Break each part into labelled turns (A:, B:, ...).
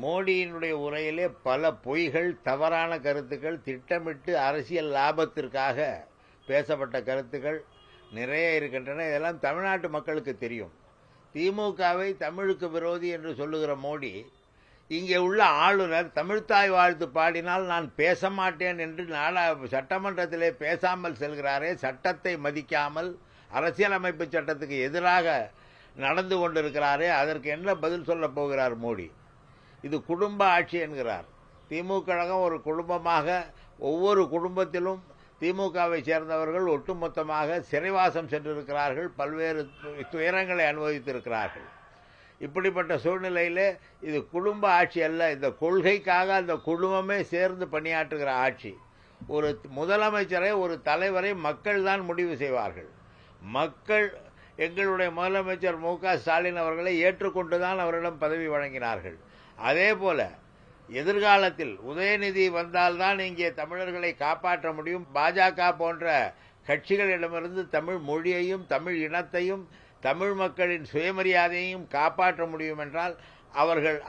A: மோடியினுடைய உரையிலே பல பொய்கள், தவறான கருத்துக்கள், திட்டமிட்டு அரசியல் லாபத்திற்காக பேசப்பட்ட கருத்துக்கள் நிறைய இருக்கின்றன. இதெல்லாம் தமிழ்நாட்டு மக்களுக்கு தெரியும். திமுகவை தமிழுக்கு விரோதி என்று சொல்லுகிற மோடி, இங்கே உள்ள ஆளுநர் தமிழ்த்தாய் வாழ்த்து பாடினால் நான் பேச மாட்டேன் என்று சட்டமன்றத்திலே பேசாமல் செல்கிறாரே, சட்டத்தை மதிக்காமல் அரசியலமைப்பு சட்டத்துக்கு எதிராக நடந்து கொண்டிருக்கிறாரே, அதற்கு என்ன பதில் சொல்ல போகிறார் மோடி? இது குடும்ப ஆட்சி என்கிறார். திமுக கழகம் ஒரு குடும்பமாக, ஒவ்வொரு குடும்பத்திலும் திமுகவை சேர்ந்தவர்கள் ஒட்டுமொத்தமாக சிறைவாசம் சென்றிருக்கிறார்கள், பல்வேறு துயரங்களை அனுபவித்திருக்கிறார்கள். இப்படிப்பட்ட சூழ்நிலையில் இது குடும்ப ஆட்சி அல்ல. இந்த கொள்கைக்காக அந்த குடும்பமே சேர்ந்து பணியாற்றுகிற ஆட்சி. ஒரு முதலமைச்சரை, ஒரு தலைவரை மக்கள் தான் முடிவு செய்வார்கள். மக்கள் எங்களுடைய முதலமைச்சர் மு.க. ஸ்டாலின் அவர்களை ஏற்றுக்கொண்டுதான் அவரிடம் பதவி வழங்கினார்கள். அதே போல எதிர்காலத்தில் உதயநிதி வந்தால்தான் இங்கே தமிழர்களை காப்பாற்ற முடியும். பாஜக போன்ற கட்சிகளிடமிருந்து தமிழ் மொழியையும் தமிழ் இனத்தையும் தமிழ் மக்களின் சுயமரியாதையையும் காப்பாற்ற முடியும் என்றால்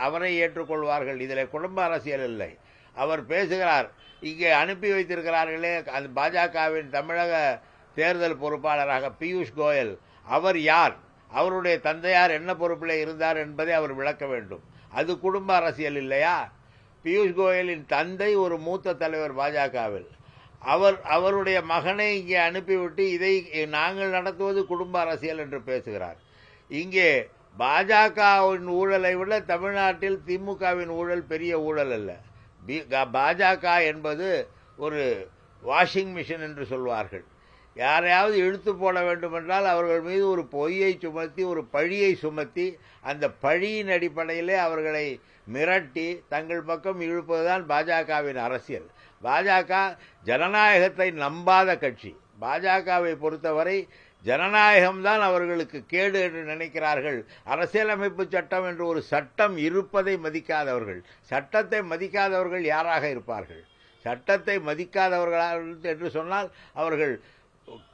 A: அவரை ஏற்றுக்கொள்வார்கள். இதில் குடும்ப அரசியல் இல்லை. அவர் பேசுகிறார், இங்கே அனுப்பி வைத்திருக்கிறார்களே அந்த பாஜகவின் தமிழக தேர்தல் பொறுப்பாளராக பியூஷ் கோயல், அவர் யார், அவருடைய தந்தையார் என்ன பொறுப்பில் இருந்தார் என்பதை அவர் விளக்க வேண்டும். அது குடும்ப அரசியல் இல்லையா? பியூஷ் கோயலின் தந்தை ஒரு மூத்த தலைவர் பாஜகவில். அவருடைய மகனை இங்கே அனுப்பிவிட்டு இதை நாங்கள் நடத்துவது குடும்ப அரசியல் என்று பேசுகிறார். இங்கே பாஜகவின் ஊழலை விட தமிழ்நாட்டில் திமுகவின் ஊழல் பெரிய ஊழல் அல்ல. பாஜக என்பது ஒரு வாஷிங் மிஷின் என்று சொல்வார்கள். யாரையாவது இழுத்து போட வேண்டுமென்றால் அவர்கள் மீது ஒரு பொய்யை சுமத்தி, ஒரு பழியை சுமத்தி, அந்த பழியின் அடிப்படையிலே அவர்களை மிரட்டி தங்கள் பக்கம் இழுப்பதுதான் பாஜகவின் அரசியல். பாஜக ஜனநாயகத்தை நம்பாத கட்சி. பாஜகவை பொறுத்தவரை ஜனநாயகம்தான் அவர்களுக்கு கேடு என்று நினைக்கிறார்கள். அரசியலமைப்பு சட்டம் என்று ஒரு சட்டம் இருப்பதை மதிக்காதவர்கள். சட்டத்தை மதிக்காதவர்கள் யாராக இருப்பார்கள்? சட்டத்தை மதிக்காதவர்களாக என்று சொன்னால் அவர்கள்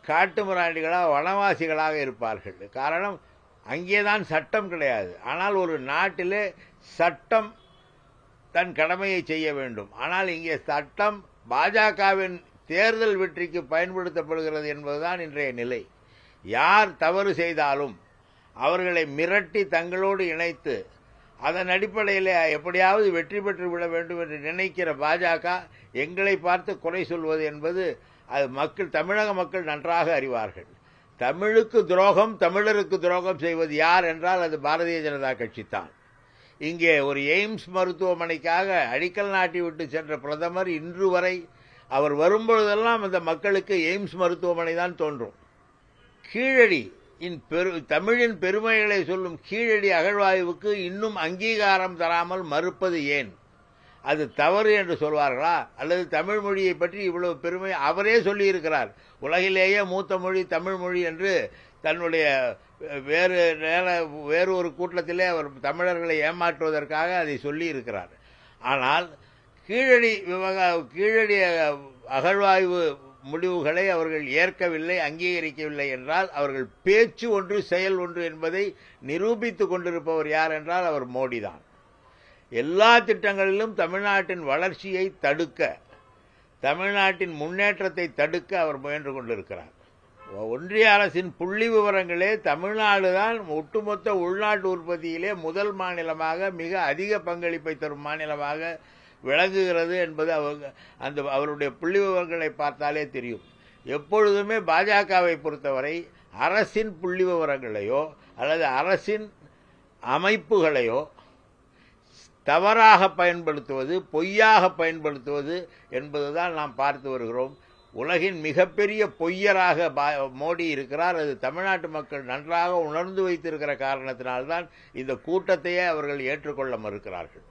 A: காட்டு மிராண்டிகளாக, வனவாசிகளாக இருப்பார்கள். காரணம், அங்கேதான் சட்டம் கிடையாது. ஆனால் ஒரு நாட்டிலே சட்டம் தன் கடமையை செய்ய வேண்டும். ஆனால் இங்கே சட்டம் பாஜகவின் தேர்தல் வெற்றிக்கு பயன்படுத்தப்படுகிறது என்பதுதான் இன்றைய நிலை. யார் தவறு செய்தாலும் அவர்களை மிரட்டி தங்களோடு இணைத்து அதன் அடிப்படையில் எப்படியாவது வெற்றி பெற்று விட வேண்டும் என்று நினைக்கிற பாஜக எங்களை பார்த்து குறை சொல்வது என்பது அது தமிழக மக்கள் நன்றாக அறிவார்கள். தமிழுக்கு துரோகம், தமிழருக்கு துரோகம் செய்வது யார் என்றால் அது பாரதிய ஜனதா கட்சி தான். இங்கே ஒரு எய்ம்ஸ் மருத்துவமனைக்காக அடிக்கல் நாட்டி விட்டு சென்ற பிரதமர் இன்று வரை அவர் வரும்பொழுதெல்லாம் அந்த மக்களுக்கு எய்ம்ஸ் மருத்துவமனை தான் தோன்றும். கீழடி தமிழின் பெருமைகளை சொல்லும் கீழடி அகழ்வாய்வுக்கு இன்னும் அங்கீகாரம் தராமல் மறுப்பது ஏன்? அது தவறு என்று சொல்வார்களா? அல்லது தமிழ் மொழியை பற்றி இவ்வளவு பெருமை அவரே சொல்லியிருக்கிறார். உலகிலேயே மூத்த மொழி தமிழ் மொழி என்று தன்னுடைய வேறு ஒரு கூட்டத்திலே அவர் தமிழர்களை ஏமாற்றுவதற்காக அதை சொல்லி இருக்கிறார். ஆனால் கீழடி அகழ்வாய்வு முடிவுகளை அவர்கள் ஏற்கவில்லை, அங்கீகரிக்கவில்லை என்றால் அவர்கள் பேச்சு ஒன்று செயல் ஒன்று என்பதை நிரூபித்துக் கொண்டிருப்பவர் யார் என்றால் அவர் மோடி தான். எல்லா திட்டங்களிலும் தமிழ்நாட்டின் வளர்ச்சியை தடுக்க, தமிழ்நாட்டின் முன்னேற்றத்தை தடுக்க அவர் முயன்று கொண்டிருக்கிறார். ஒன்றிய அரசின் புள்ளி விவரங்களே தமிழ்நாடு தான் ஒட்டுமொத்த உள்நாட்டு உற்பத்தியிலே முதல் மாநிலமாக, மிக அதிக பங்களிப்பை தரும் மாநிலமாக விளங்குகிறது என்பது அவருடைய புள்ளி விவரங்களை பார்த்தாலே தெரியும். எப்பொழுதுமே பாஜகவை பொறுத்தவரை அரசின் புள்ளி விவரங்களையோ அல்லது அரசின் அமைப்புகளையோ தவறாக பயன்படுத்துவது, பொய்யாக பயன்படுத்துவது என்பதுதான் நாம் பார்த்து வருகிறோம். உலகின் மிகப்பெரிய பொய்யராக மோடி இருக்கிறார். அது தமிழ்நாட்டு மக்கள் நன்றாக உணர்ந்து வைத்திருக்கிற காரணத்தினால்தான் இந்த கூட்டத்தையே அவர்கள் ஏற்றுக்கொள்ள மறுக்கிறார்கள்.